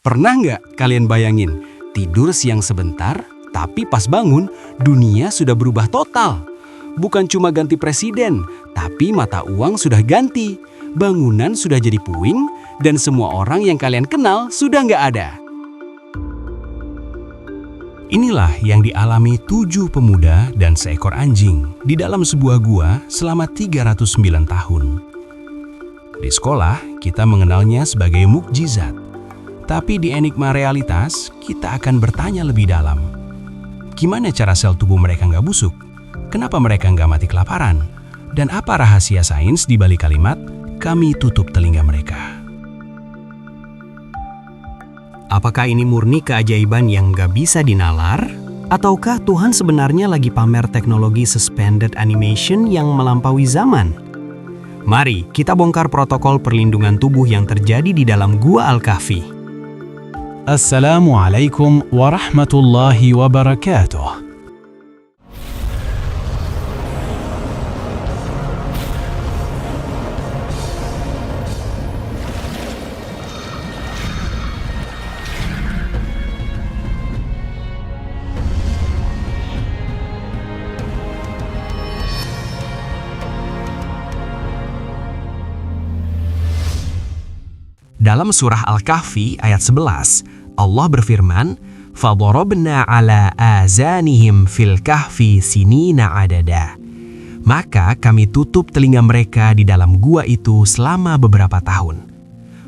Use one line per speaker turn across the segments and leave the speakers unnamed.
Pernah nggak kalian bayangin, tidur siang sebentar, tapi pas bangun, dunia sudah berubah total. Bukan cuma ganti presiden, tapi mata uang sudah ganti. Bangunan sudah jadi puing, dan semua orang yang kalian kenal sudah nggak ada. Inilah yang dialami 7 pemuda dan seekor anjing di dalam sebuah gua selama 309 tahun. Di sekolah, kita mengenalnya sebagai mukjizat. Tapi di enigma realitas, kita akan bertanya lebih dalam. Gimana cara sel tubuh mereka nggak busuk? Kenapa mereka nggak mati kelaparan? Dan apa rahasia sains di balik kalimat, kami tutup telinga mereka? Apakah ini murni keajaiban yang nggak bisa dinalar? Ataukah Tuhan sebenarnya lagi pamer teknologi suspended animation yang melampaui zaman? Mari kita bongkar protokol perlindungan tubuh yang terjadi di dalam Gua Al-Kahfi.
Assalamualaikum warahmatullahi wabarakatuh.
Dalam surah Al-Kahfi ayat 11, Allah berfirman, فَضَرَبْنَا عَلَىٰ آذَانِهِمْ فِي الْكَهْفِ سِنِينَ عَدَدًا. Maka kami tutup telinga mereka di dalam gua itu selama beberapa tahun.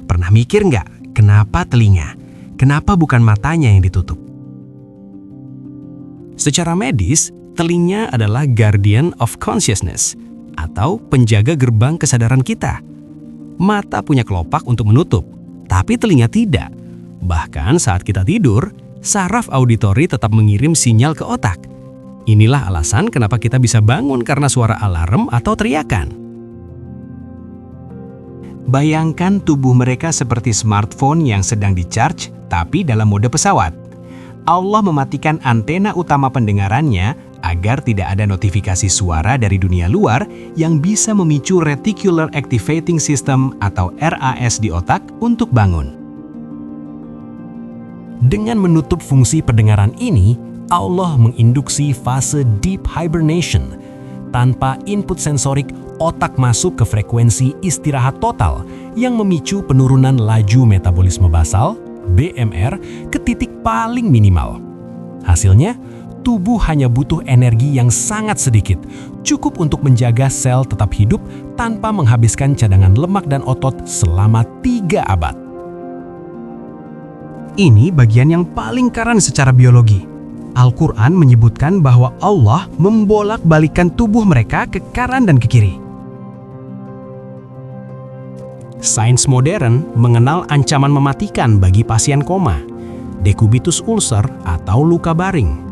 Pernah mikir nggak, kenapa telinga? Kenapa bukan matanya yang ditutup? Secara medis, telinga adalah guardian of consciousness, atau penjaga gerbang kesadaran kita. Mata punya kelopak untuk menutup, tapi telinga tidak. Bahkan saat kita tidur, saraf auditori tetap mengirim sinyal ke otak. Inilah alasan kenapa kita bisa bangun karena suara alarm atau teriakan. Bayangkan tubuh mereka seperti smartphone yang sedang di-charge, tapi dalam mode pesawat. Allah mematikan antena utama pendengarannya agar tidak ada notifikasi suara dari dunia luar yang bisa memicu Reticular Activating System atau RAS di otak untuk bangun. Dengan menutup fungsi pendengaran ini, Allah menginduksi fase deep hibernation. Tanpa input sensorik, otak masuk ke frekuensi istirahat total yang memicu penurunan laju metabolisme basal, BMR, ke titik paling minimal. Hasilnya, tubuh hanya butuh energi yang sangat sedikit, cukup untuk menjaga sel tetap hidup tanpa menghabiskan cadangan lemak dan otot selama 3 abad. Ini bagian yang paling keren secara biologi. Al-Quran menyebutkan bahwa Allah membolak-balikan tubuh mereka ke kanan dan ke kiri. Sains modern mengenal ancaman mematikan bagi pasien koma, dekubitus ulcer atau luka baring.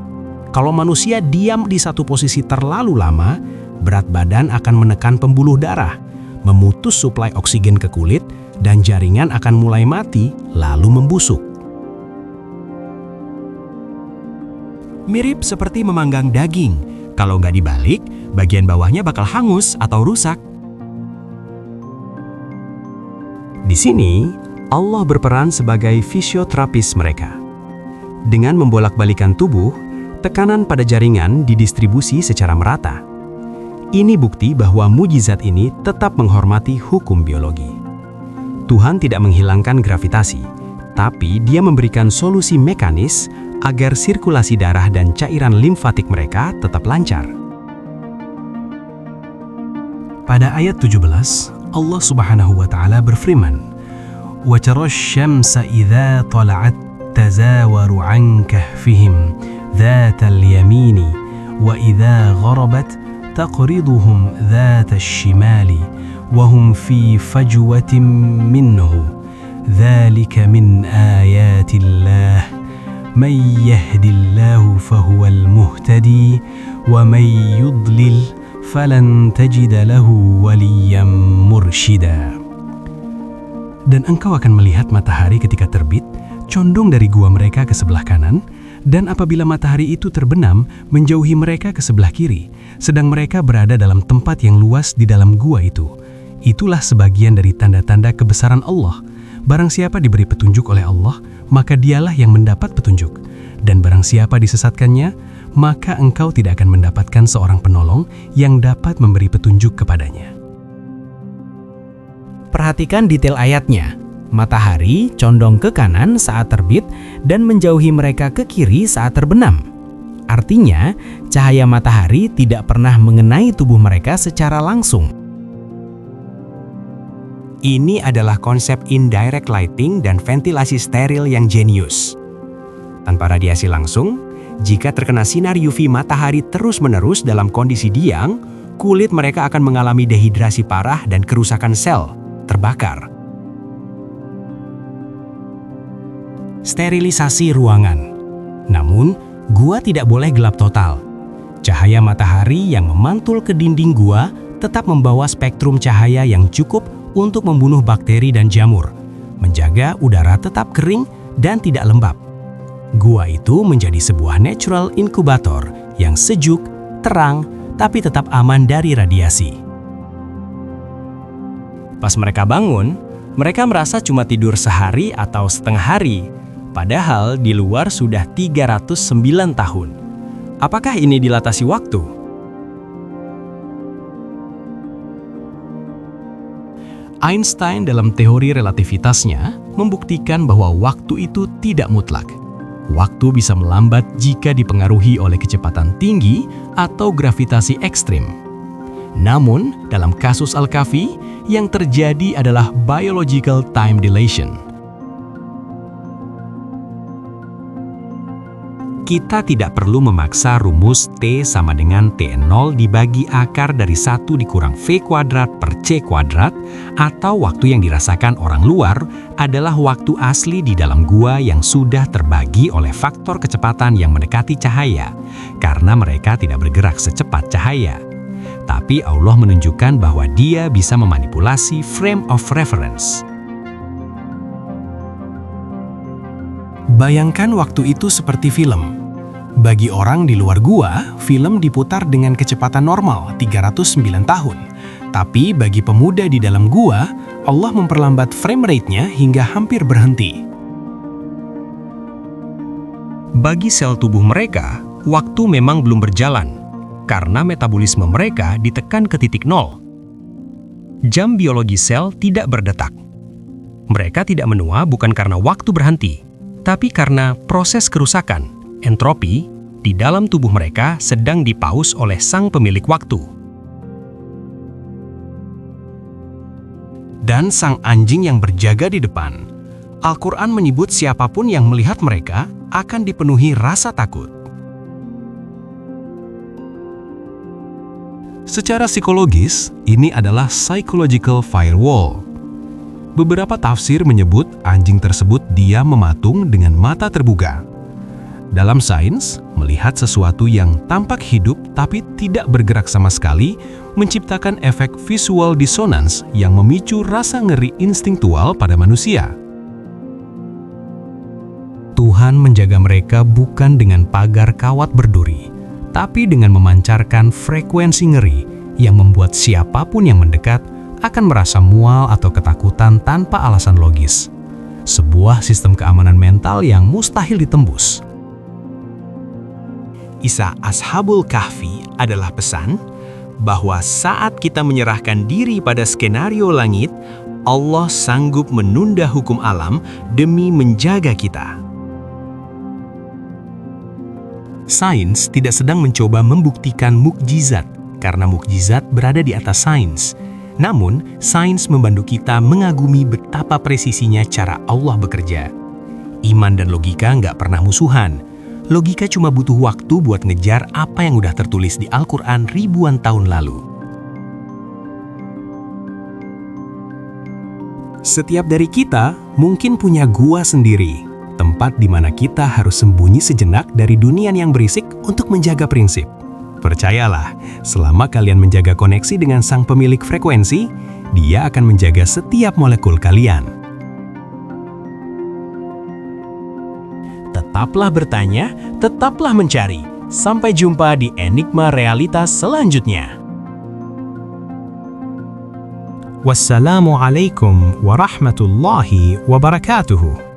Kalau manusia diam di satu posisi terlalu lama, berat badan akan menekan pembuluh darah, memutus suplai oksigen ke kulit, dan jaringan akan mulai mati lalu membusuk. Mirip seperti memanggang daging. Kalau nggak dibalik, bagian bawahnya bakal hangus atau rusak. Di sini, Allah berperan sebagai fisioterapis mereka. Dengan membolak-balikan tubuh, tekanan pada jaringan didistribusi secara merata. Ini bukti bahwa mukjizat ini tetap menghormati hukum biologi. Tuhan tidak menghilangkan gravitasi, tapi Dia memberikan solusi mekanis agar sirkulasi darah dan cairan limfatik mereka tetap lancar. Pada ayat 17, Allah Subhanahu wa Ta'ala berfirman, وَتَرَى الشَّمْسَ إِذَا طَلَعَتْ تَزَاوَرُ عَنْ كَهْفِهِمْ ذات اليمين وإذا غربت تقرضهم ذات الشمال وهم في فجوة منه ذلك من آيات الله من يهد الله فهو المهتدي ومن يضلل فلن تجد له وليا مرشدا. Dan engkau akan melihat matahari ketika terbit condong dari gua mereka ke sebelah kanan, dan apabila matahari itu terbenam, menjauhi mereka ke sebelah kiri, sedang mereka berada dalam tempat yang luas di dalam gua itu. Itulah sebagian dari tanda-tanda kebesaran Allah. Barang siapa diberi petunjuk oleh Allah, maka dialah yang mendapat petunjuk. Dan barang siapa disesatkannya, maka engkau tidak akan mendapatkan seorang penolong yang dapat memberi petunjuk kepadanya.
Perhatikan detail ayatnya. Matahari condong ke kanan saat terbit dan menjauhi mereka ke kiri saat terbenam. Artinya, cahaya matahari tidak pernah mengenai tubuh mereka secara langsung.
Ini adalah konsep indirect lighting dan ventilasi steril yang jenius. Tanpa radiasi langsung, jika terkena sinar UV matahari terus-menerus dalam kondisi diam, kulit mereka akan mengalami dehidrasi parah dan kerusakan sel, terbakar.
Sterilisasi ruangan. Namun, gua tidak boleh gelap total. Cahaya matahari yang memantul ke dinding gua tetap membawa spektrum cahaya yang cukup untuk membunuh bakteri dan jamur, menjaga udara tetap kering dan tidak lembab. Gua itu menjadi sebuah natural incubator yang sejuk, terang, tapi tetap aman dari radiasi.
Pas mereka bangun, mereka merasa cuma tidur sehari atau setengah hari, padahal di luar sudah 309 tahun. Apakah ini dilatasi waktu?
Einstein dalam teori relativitasnya membuktikan bahwa waktu itu tidak mutlak. Waktu bisa melambat jika dipengaruhi oleh kecepatan tinggi atau gravitasi ekstrim. Namun, dalam kasus Al-Kahfi, yang terjadi adalah biological time dilation. Kita tidak perlu memaksa rumus T sama dengan T0 dibagi akar dari 1 dikurang V kuadrat per C kuadrat, atau waktu yang dirasakan orang luar adalah waktu asli di dalam gua yang sudah terbagi oleh faktor kecepatan yang mendekati cahaya, karena mereka tidak bergerak secepat cahaya. Tapi Allah menunjukkan bahwa Dia bisa memanipulasi frame of reference. Bayangkan waktu itu seperti film. Bagi orang di luar gua, film diputar dengan kecepatan normal 309 tahun. Tapi bagi pemuda di dalam gua, Allah memperlambat frame rate-nya hingga hampir berhenti.
Bagi sel tubuh mereka, waktu memang belum berjalan, karena metabolisme mereka ditekan ke titik nol. Jam biologi sel tidak berdetak. Mereka tidak menua bukan karena waktu berhenti, tapi karena proses kerusakan, entropi, di dalam tubuh mereka sedang dipaus oleh sang pemilik waktu.
Dan sang anjing yang berjaga di depan, Al-Quran menyebut siapapun yang melihat mereka akan dipenuhi rasa takut. Secara psikologis, ini adalah psychological firewall. Beberapa tafsir menyebut anjing tersebut diam mematung dengan mata terbuka. Dalam sains, melihat sesuatu yang tampak hidup tapi tidak bergerak sama sekali menciptakan efek visual dissonance yang memicu rasa ngeri instingtual pada manusia. Tuhan menjaga mereka bukan dengan pagar kawat berduri, tapi dengan memancarkan frekuensi ngeri yang membuat siapapun yang mendekat akan merasa mual atau ketakutan tanpa alasan logis. Sebuah sistem keamanan mental yang mustahil ditembus. Kisah Ashabul Kahfi adalah pesan bahwa saat kita menyerahkan diri pada skenario langit, Allah sanggup menunda hukum alam demi menjaga kita. Sains tidak sedang mencoba membuktikan mukjizat, karena mukjizat berada di atas sains. Namun, sains membantu kita mengagumi betapa presisinya cara Allah bekerja. Iman dan logika nggak pernah musuhan. Logika cuma butuh waktu buat ngejar apa yang udah tertulis di Al-Quran ribuan tahun lalu. Setiap dari kita mungkin punya gua sendiri, tempat di mana kita harus sembunyi sejenak dari dunia yang berisik untuk menjaga prinsip. Percayalah, selama kalian menjaga koneksi dengan sang pemilik frekuensi, Dia akan menjaga setiap molekul kalian. Tetaplah bertanya, tetaplah mencari. Sampai jumpa di Enigma Realitas selanjutnya.
Wassalamu alaikum warahmatullahi wabarakatuh.